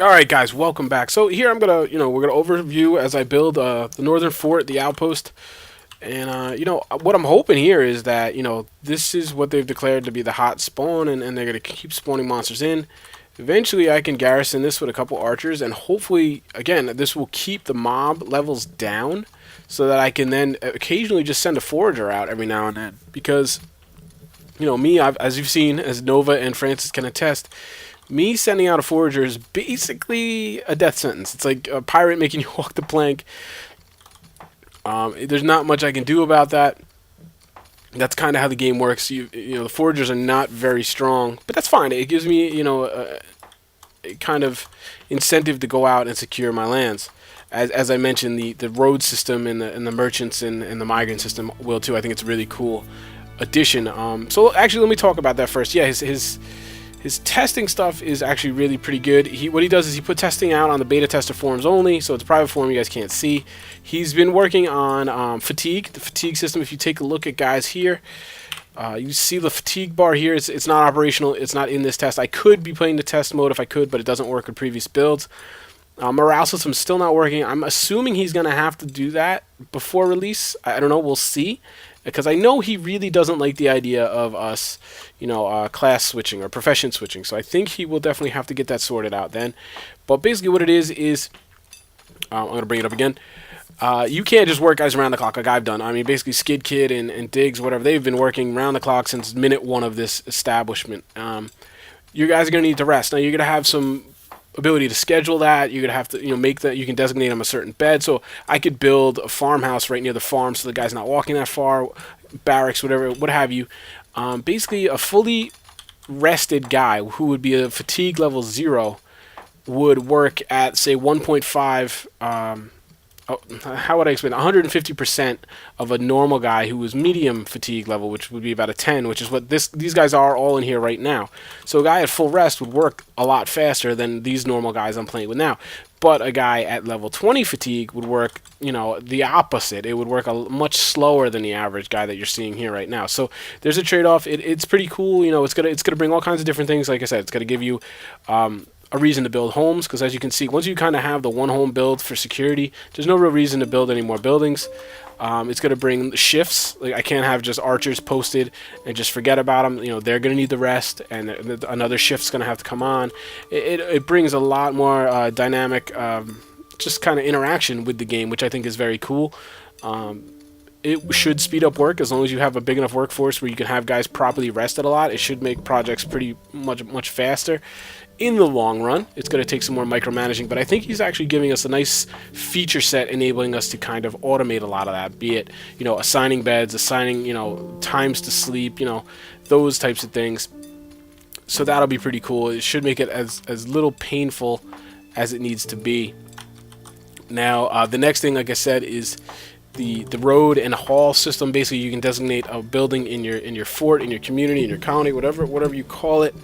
All right, guys, welcome back. So here we're gonna overview as I build the northern fort, the outpost, and what I'm hoping here is that this is what they've declared to be the hot spawn, and they're gonna keep spawning monsters in. Eventually, I can garrison this with a couple archers, and hopefully, again, this will keep the mob levels down, so that I can then occasionally just send a forager out every now and then. Because as you've seen, as Nova and Francis can attest, me sending out a forager is basically a death sentence. It's like a pirate making you walk the plank. There's not much I can do about that. That's kind of how the game works. The foragers are not very strong, but that's fine. It gives me a kind of incentive to go out and secure my lands. As I mentioned, the road system and the merchants and the migrant system will too. I think it's a really cool addition. So actually, let me talk about that first. Yeah, his testing stuff is actually really pretty good. What he does is he put testing out on the beta tester forums only, so it's a private forum you guys can't see. He's been working on fatigue, the fatigue system. If you take a look at guys here, you see the fatigue bar here. It's not operational. It's not in this test. I could be playing the test mode if I could, but it doesn't work with previous builds. Morale system's still not working. I'm assuming he's going to have to do that before release. I don't know. We'll see. Because I know he really doesn't like the idea of us, class switching or profession switching. So I think he will definitely have to get that sorted out then. But basically what it is I'm going to bring it up again. You can't just work guys around the clock like I've done. I mean, basically Skid Kid and Diggs, whatever, they've been working around the clock since minute one of this establishment. You guys are going to need to rest. Now, you're going to have some ability to schedule that. You're gonna have to make that. You can designate them a certain bed. So I could build a farmhouse right near the farm so the guy's not walking that far, barracks, whatever, what have you. Basically a fully rested guy who would be a fatigue level 0 would work at, say, 1.5 how would I explain? 150% of a normal guy who was medium fatigue level, which would be about a 10, which is what these guys are all in here right now. So a guy at full rest would work a lot faster than these normal guys I'm playing with now. But a guy at level 20 fatigue would work, the opposite. It would work much slower than the average guy that you're seeing here right now. So there's a trade-off. It's pretty cool. It's gonna bring all kinds of different things. Like I said, it's gonna give you a reason to build homes, because as you can see, once you kind of have the one home build for security, there's no real reason to build any more buildings. It's going to bring shifts. Like, I can't have just archers posted and just forget about them. They're going to need the rest, and another shift's going to have to come on. It brings a lot more dynamic, just kind of interaction with the game, which I think is very cool. It should speed up work as long as you have a big enough workforce where you can have guys properly rested a lot. It should make projects pretty much faster. In the long run, it's going to take some more micromanaging, but I think he's actually giving us a nice feature set enabling us to kind of automate a lot of that, be it, assigning beds, assigning, times to sleep, those types of things. So that'll be pretty cool. It should make it as little painful as it needs to be. Now, the next thing, like I said, is the road and hall system. Basically, you can designate a building in your fort, in your community, in your county, whatever you call it.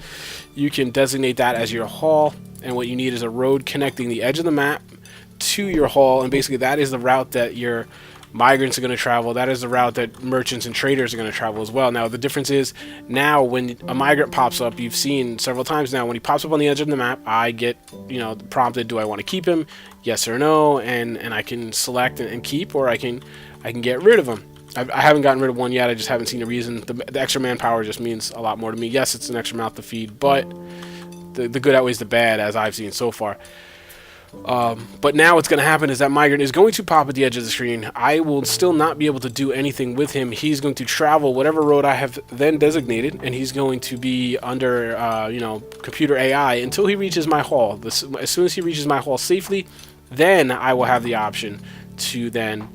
You can designate that as your hall, and what you need is a road connecting the edge of the map to your hall, and basically that is the route that your migrants are going to travel. That is the route that merchants and traders are going to travel as well. Now, the difference is, now when a migrant pops up, you've seen several times now, when he pops up on the edge of the map, I get prompted, do I want to keep him, yes or no, and I can select and keep, or I can get rid of him. I haven't gotten rid of one yet. I just haven't seen a reason. The extra manpower just means a lot more to me. Yes, it's an extra mouth to feed, but the good outweighs the bad, as I've seen so far. But now what's going to happen is that migrant is going to pop at the edge of the screen. I will still not be able to do anything with him. He's going to travel whatever road I have then designated, and he's going to be under, computer AI until he reaches my hall. As soon as he reaches my hall safely, then I will have the option to then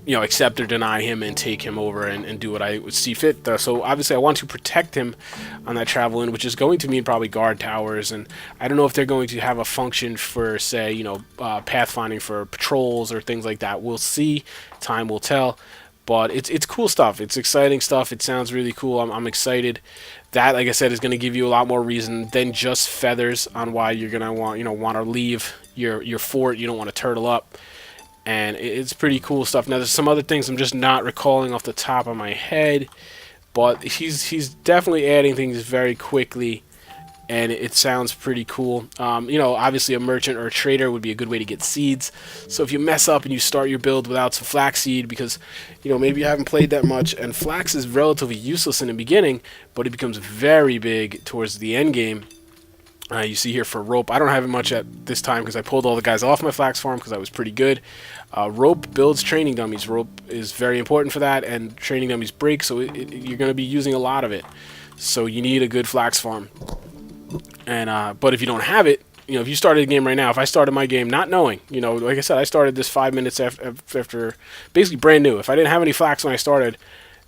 accept or deny him and take him over and do what I would see fit. So obviously I want to protect him on that travel in, which is going to mean probably guard towers, and I don't know if they're going to have a function for, say, pathfinding for patrols or things like that. We'll see. Time will tell. But it's cool stuff. It's exciting stuff. It sounds really cool. I'm excited. That, like I said, is going to give you a lot more reason than just feathers on why you're going to want to leave your fort. You don't want to turtle up. And it's pretty cool stuff. Now, there's some other things I'm just not recalling off the top of my head, but he's definitely adding things very quickly and it sounds pretty cool. You know, obviously a merchant or a trader would be a good way to get seeds. So if you mess up and you start your build without some flaxseed, because you know maybe you haven't played that much, and flax is relatively useless in the beginning, but it becomes very big towards the end game. You see here for rope, I don't have it much at this time because I pulled all the guys off my flax farm because I was pretty good. Rope builds training dummies. Rope is very important for that, and training dummies break, so you're going to be using a lot of it. So you need a good flax farm. And but if you don't have it, you know, if you started a game right now, if I started my game not knowing, you know, like I said, I started this 5 minutes after basically brand new. If I didn't have any flax when I started,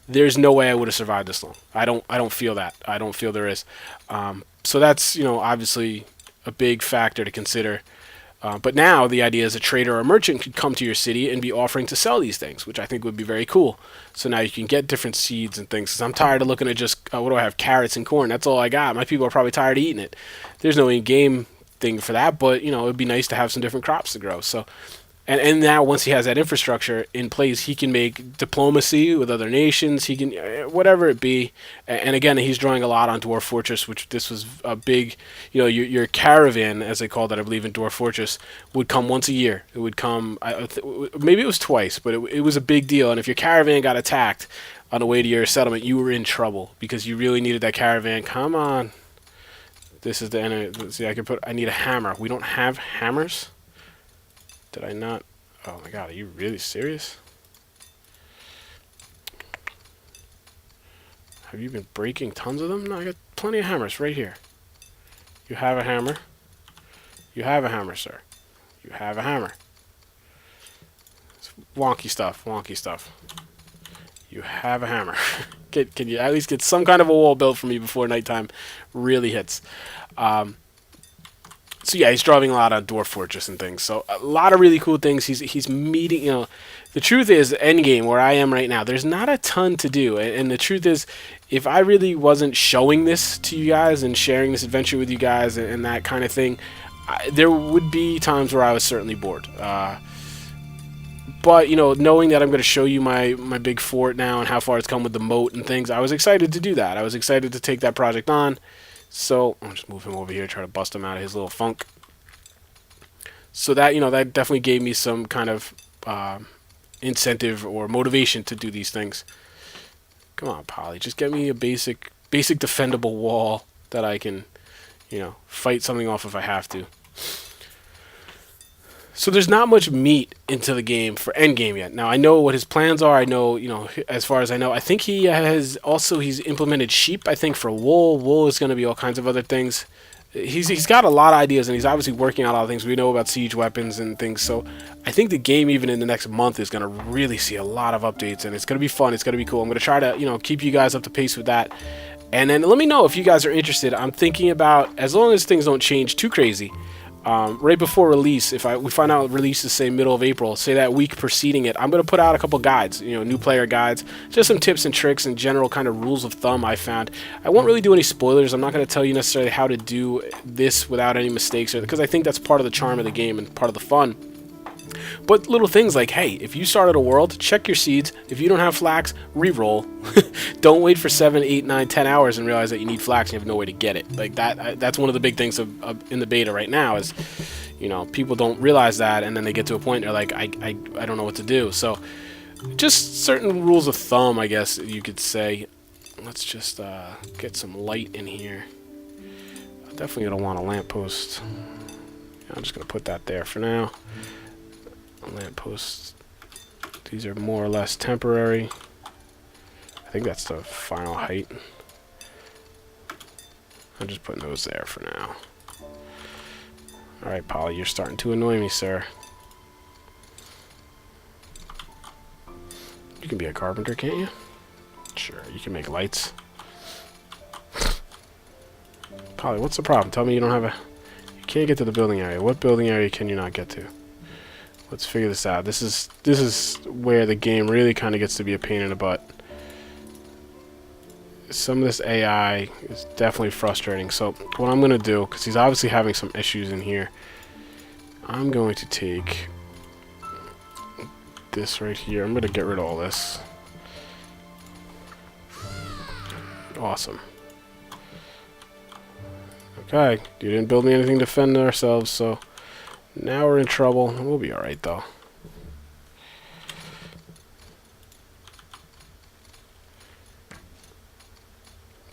there's no way I would have survived this long. I don't feel that. I don't feel there is. So that's, you know, obviously a big factor to consider. But now the idea is a trader or a merchant could come to your city and be offering to sell these things, which I think would be very cool. So now you can get different seeds and things. Cause I'm tired of looking at just, what do I have, carrots and corn. That's all I got. My people are probably tired of eating it. There's no in-game thing for that, but, you know, it'd be nice to have some different crops to grow. So, and now once he has that infrastructure in place, he can make diplomacy with other nations. He can, whatever it be. And again, he's drawing a lot on Dwarf Fortress, which this was a big, you know, your caravan, as they called it, I believe, in Dwarf Fortress, would come once a year. It would come, maybe it was twice, but it was a big deal. And if your caravan got attacked on the way to your settlement, you were in trouble because you really needed that caravan. Come on. This is the enemy. See, I need a hammer. We don't have hammers. Did I not? Oh my god, are you really serious? Have you been breaking tons of them? No, I got plenty of hammers right here. You have a hammer. You have a hammer, sir. You have a hammer. It's wonky stuff, wonky stuff. You have a hammer. Can you at least get some kind of a wall built for me before nighttime really hits? So yeah, he's drawing a lot on Dwarf Fortress and things. So a lot of really cool things. He's meeting, you know, the truth is, endgame, where I am right now, there's not a ton to do. And the truth is, if I really wasn't showing this to you guys and sharing this adventure with you guys and that kind of thing, there would be times where I was certainly bored. But, you know, knowing that I'm going to show you my big fort now and how far it's come with the moat and things, I was excited to do that. I was excited to take that project on. So I'll just move him over here, try to bust him out of his little funk. So that, you know, that definitely gave me some kind of incentive or motivation to do these things. Come on, Polly, just get me a basic defendable wall that I can, you know, fight something off if I have to. So there's not much meat into the game for endgame yet. Now I know what his plans are. I know, you know, as far as I know, I think he's implemented sheep. I think for wool. Wool is going to be all kinds of other things. He's got a lot of ideas, and he's obviously working on a lot of things. We know about siege weapons and things. So I think the game, even in the next month, is going to really see a lot of updates, and it's going to be fun. It's going to be cool. I'm going to try to, you know, keep you guys up to pace with that. And then let me know if you guys are interested. I'm thinking about, as long as things don't change too crazy, right before release, if we find out release is, say, middle of April, say that week preceding it, I'm going to put out a couple guides, you know, new player guides, just some tips and tricks and general kind of rules of thumb I found. I won't really do any spoilers. I'm not going to tell you necessarily how to do this without any mistakes, because I think that's part of the charm of the game and part of the fun. But little things like, hey, if you started a world, check your seeds. If you don't have flax, re-roll. Don't wait for 7, 8, 9, 10 hours and realize that you need flax and you have no way to get it. Like that's one of the big things in the beta right now is, you know, people don't realize that, and then they get to a point they're like, I don't know what to do. So just certain rules of thumb, I guess you could say. Let's just get some light in here. I'm definitely going to want a lamppost. I'm just going to put that there for now. Lampposts, these are more or less temporary. I think that's the final height. I'm just putting those there for now. Alright, Polly, you're starting to annoy me, sir. You can be a carpenter, can't you? Sure, you can make lights. Polly, what's the problem? Tell me you don't have a... You can't get to the building area. What building area can you not get to? Let's figure this out. This is where the game really kind of gets to be a pain in the butt. Some of this AI is definitely frustrating. So what I'm going to do, because he's obviously having some issues in here, I'm going to take this right here. I'm going to get rid of all this. Awesome. Okay, you didn't build me anything to defend ourselves, so now we're in trouble. We'll be alright, though.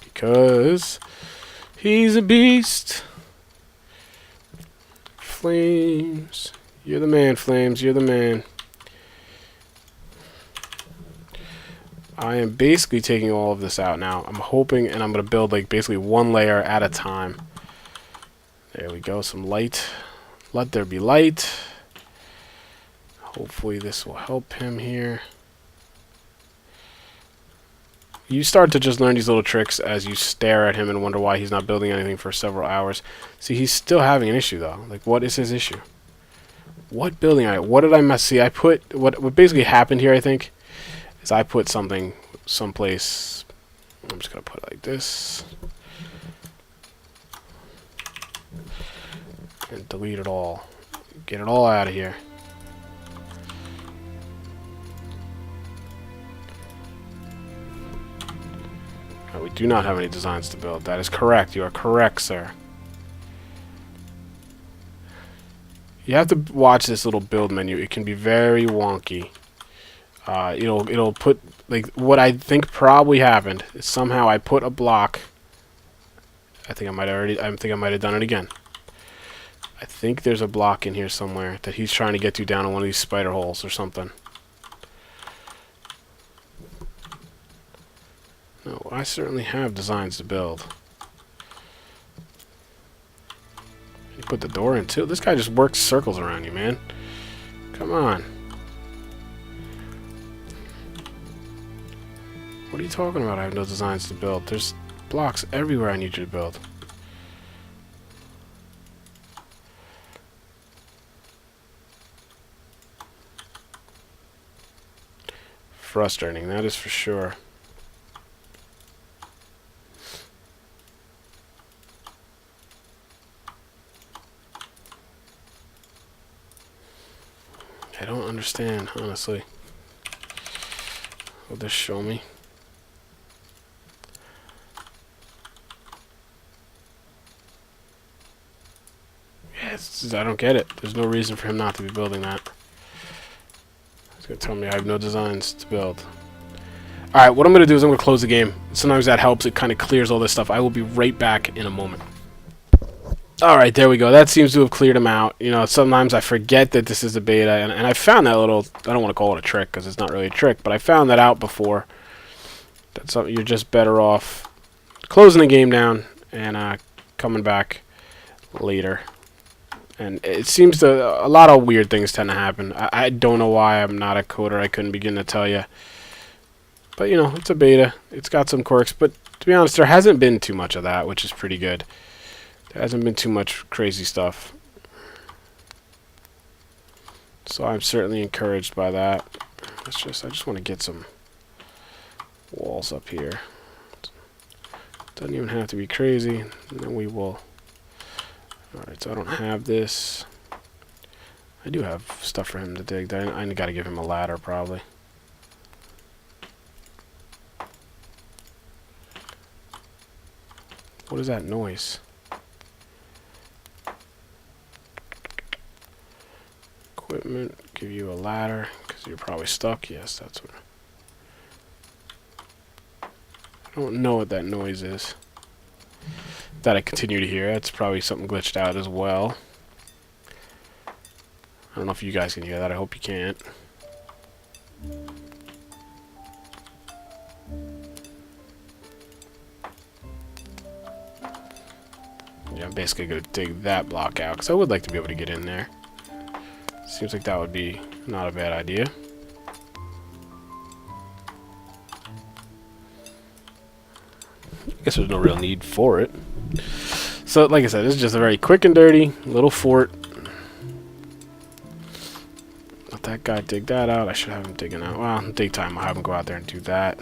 Because he's a beast. Flames. You're the man, Flames. You're the man. I am basically taking all of this out now. I'm hoping, and I'm going to build like basically one layer at a time. There we go. Some light. Let there be light. Hopefully this will help him here. You start to just learn these little tricks as you stare at him and wonder why he's not building anything for several hours. See, he's still having an issue, though. Like, what is his issue? What building what did I mess? See, I put... What basically happened here, I think, is I put something someplace... I'm just going to put it like this. And delete it all. Get it all out of here. We do not have any designs to build. That is correct. You are correct, sir. You have to watch this little build menu. It can be very wonky. It'll put, like, what I think probably happened is somehow I put a block. I think I might have done it again. I think there's a block in here somewhere that he's trying to get to down in one of these spider holes or something. No, I certainly have designs to build. You put the door in too. This guy just works circles around you, man. Come on. What are you talking about? I have no designs to build. There's blocks everywhere I need you to build. Frustrating, that is for sure. I don't understand, honestly. Will this show me? Yes, I don't get it. There's no reason for him not to be building that. He's going to tell me I have no designs to build. Alright, what I'm going to do is I'm going to close the game. Sometimes that helps. It kind of clears all this stuff. I will be right back in a moment. Alright, there we go. That seems to have cleared him out. You know, sometimes I forget that this is a beta, and I found that little... I don't want to call it a trick, because it's not really a trick, but I found that out before. That's something you're just better off closing the game down and coming back later. And it seems to... A lot of weird things tend to happen. I don't know why. I'm not a coder. I couldn't begin to tell you. But, you know, it's a beta. It's got some quirks, but to be honest, there hasn't been too much of that, which is pretty good. There hasn't been too much crazy stuff. So I'm certainly encouraged by that. I just want to get some walls up here. Doesn't even have to be crazy. And then we will... Alright, so I don't have this. I do have stuff for him to dig. I got to give him a ladder, probably. What is that noise? Equipment, give you a ladder, because you're probably stuck. Yes, that's what... I don't know what that noise is. That I continue to hear. That's probably something glitched out as well. I don't know if you guys can hear that. I hope you can't. Yeah, I'm basically going to dig that block out, because I would like to be able to get in there. Seems like that would be not a bad idea. I guess there's no real need for it. So, like I said, this is just a very quick and dirty little fort. Let that guy dig that out. I should have him digging out. Well, in daytime, I'll have him go out there and do that.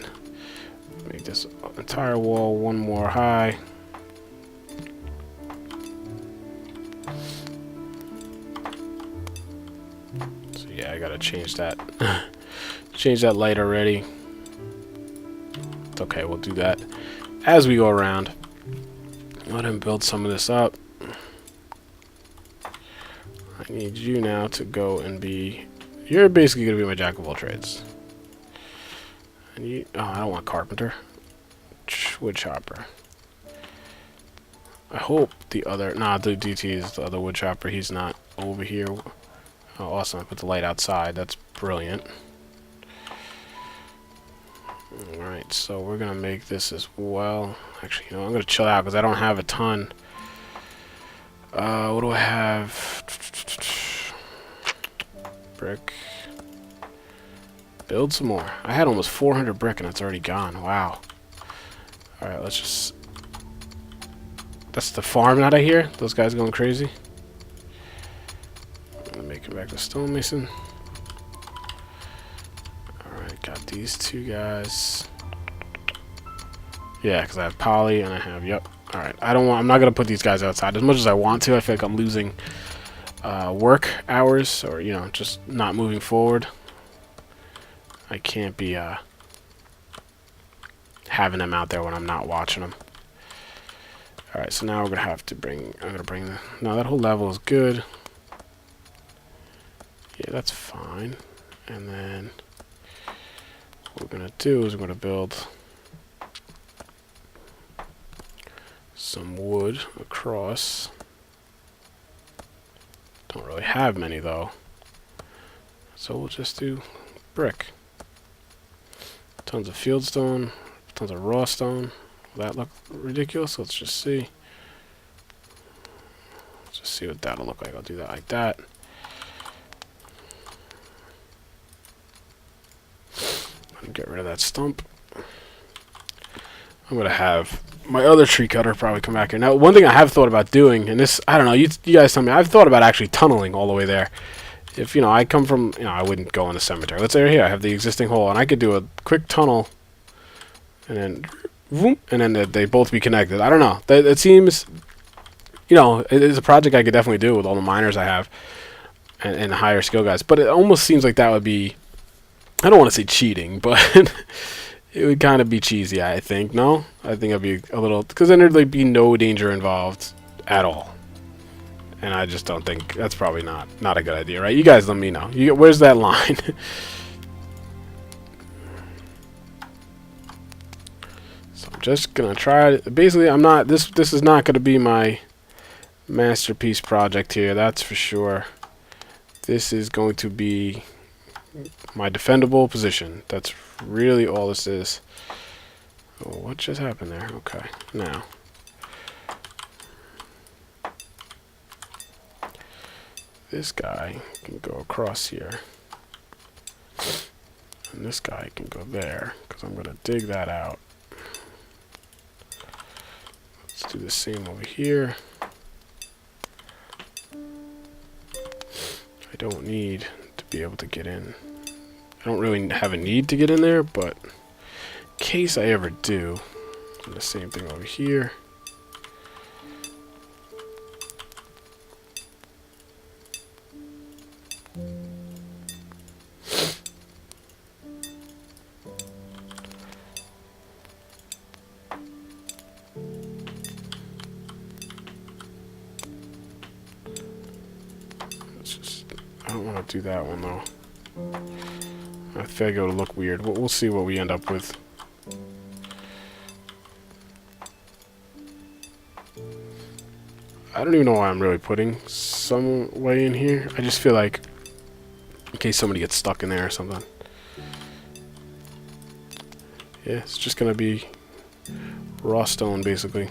Make this entire wall one more high. So, yeah, I gotta change that. Change that light already. It's okay, we'll do that as we go around. Let him build some of this up. I need you now to go and be... You're basically going to be my jack of all trades. And you... Oh, I don't want carpenter. Wood chopper. I hope the other... Nah, the DT is the other wood chopper. He's not over here. Oh, awesome. I put the light outside. That's brilliant. Alright, so we're going to make this as well. Actually, you know, I'm going to chill out because I don't have a ton. What do I have? Brick. Build some more. I had almost 400 brick and it's already gone. Wow. Alright, let's just... That's the farm that I hear? Those guys going crazy? I'm going to make it back to stonemason. Alright, got these two guys. Yeah, because I have poly and I have... Yep. Alright, I'm not going to put these guys outside as much as I want to. I feel like I'm losing work hours, or, you know, just not moving forward. I can't be having them out there when I'm not watching them. Alright, so now we're going to have to bring... I'm going to bring the... No, that whole level is good. Yeah, that's fine. And then what we're going to do is we're going to build some wood across. Don't really have many though, so we'll just do brick. Tons of fieldstone, tons of raw stone. Will that look ridiculous? Let's just see. Let's just see what that'll look like. I'll do that like that. Get rid of that stump. I'm gonna have my other tree cutter probably come back here. Now, one thing I have thought about doing, and this, I don't know, you guys tell me, I've thought about actually tunneling all the way there. If, you know, I come from, you know, I wouldn't go in the cemetery. Let's say right here, I have the existing hole, and I could do a quick tunnel, and then, whoop, and then they both be connected. I don't know. It seems, you know, it's a project I could definitely do with all the miners I have, and the higher skill guys. But it almost seems like that would be, I don't want to say cheating, but... It would kind of be cheesy, I think. No? I think it'd be a little... Because then there'd like, be no danger involved at all. And I just don't think... That's probably not a good idea, right? You guys let me know. Where's that line? So I'm just going to try... Basically, I'm not... This is not going to be my masterpiece project here. That's for sure. This is going to be... my defendable position. That's really all this is. Oh, what just happened there? Okay, now this guy can go across here, and this guy can go there, because I'm going to dig that out. Let's do the same over here. I don't need to be able to get in. I don't really have a need to get in there, but in case I ever do, do the same thing over here. I don't want to do that one though. I think it'll look weird. We'll see what we end up with. I don't even know why I'm really putting some way in here. I just feel like in case somebody gets stuck in there or something. Yeah, it's just gonna be raw stone basically.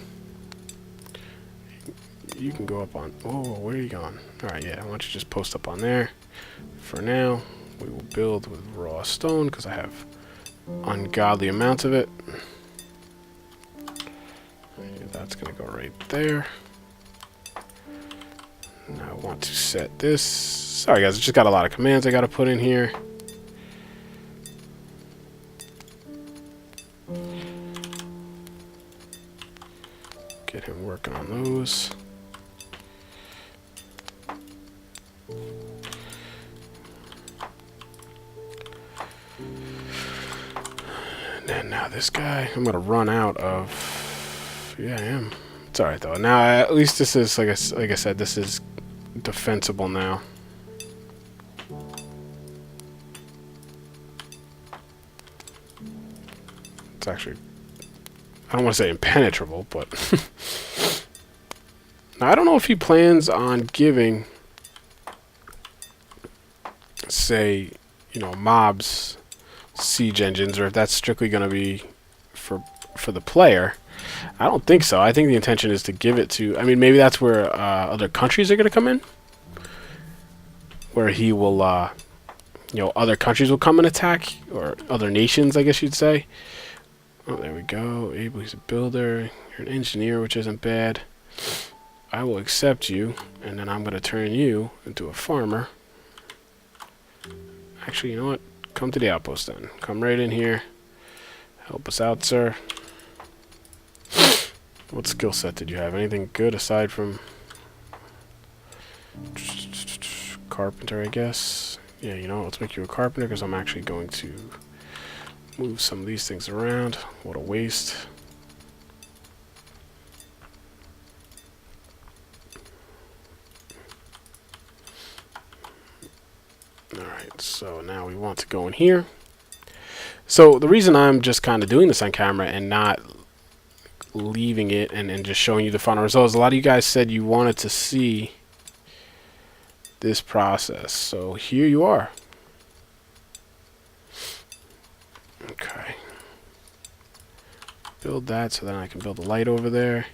You can go up on... Oh, where are you going? Alright, yeah, why don't you just post up on there. For now, we will build with raw stone because I have ungodly amounts of it. Yeah, that's going to go right there. Now I want to set this. Sorry guys, I just got a lot of commands I got to put in here. Get him working on those. And then now this guy, I'm going to run out of... Yeah, I am. It's alright though. Now at least this is like I said, this is defensible now. It's actually, I don't want to say impenetrable, but now I don't know if he plans on giving, say, you know, mobs siege engines, or if that's strictly going to be for the player. I don't think so. I think the intention is to give it to, I mean, maybe that's where other countries are going to come in, where he will, you know, other countries will come and attack, or other nations, I guess you'd say. Oh, there we go. Able, he's a builder. You're an engineer, which isn't bad. I will accept you, and then I'm going to turn you into a farmer. Actually, you know what? Come to the outpost then. Come right in here. Help us out, sir. What skill set did you have? Anything good aside from carpenter, I guess? Yeah, you know what? Let's make you a carpenter, because I'm actually going to move some of these things around. What a waste. Alright, so now we want to go in here. So the reason I'm just kind of doing this on camera and not leaving it and just showing you the final results, a lot of you guys said you wanted to see this process. So here you are. Okay. Build that so then I can build a light over there.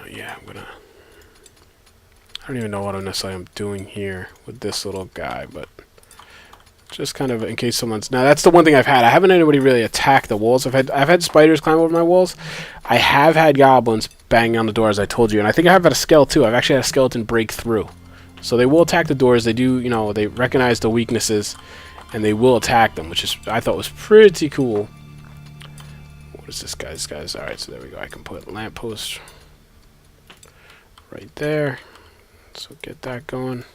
Yeah, I don't even know what necessarily I'm doing here with this little guy, but just kind of in case someone's... Now that's the one thing I've had. I haven't had anybody really attack the walls. I've had spiders climb over my walls. I have had goblins banging on the door, as I told you, and I think I have had a skeleton too. I've actually had a skeleton break through. So they will attack the doors. They do, you know, they recognize the weaknesses, and they will attack them, which is, I thought, was pretty cool. What is this guy? This guy's... Alright, so there we go. I can put lamppost right there. So get that going.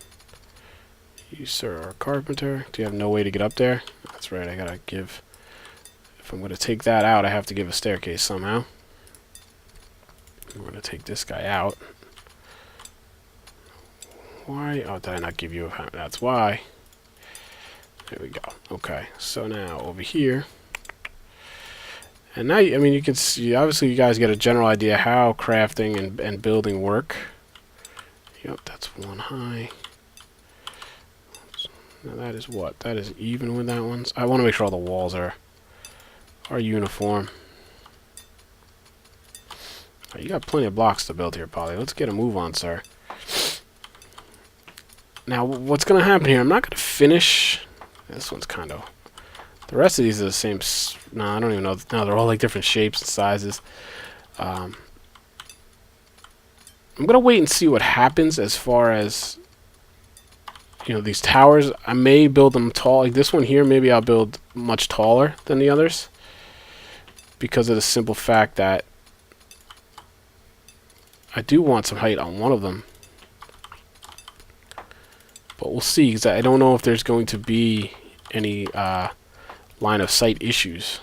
You, sir, are a carpenter. Do you have no way to get up there? That's right, I gotta give... If I'm gonna take that out, I have to give a staircase somehow. I'm gonna take this guy out. Why? Oh, did I not give you a... That's why. There we go. Okay, so now over here. And now, I mean, you can see, obviously you guys get a general idea how crafting and building work. Yep, that's one high. Now that is what? That is even with that one. I want to make sure all the walls are uniform. Right, you got plenty of blocks to build here, Polly. Let's get a move on, sir. Now, what's going to happen here? I'm not going to finish. This one's kind of... The rest of these are the same... No, I don't even know. No, they're all like different shapes and sizes. I'm going to wait and see what happens as far as... You know, these towers, I may build them tall. Like this one here, maybe I'll build much taller than the others. Because of the simple fact that I do want some height on one of them. But we'll see, because I don't know if there's going to be any line of sight issues.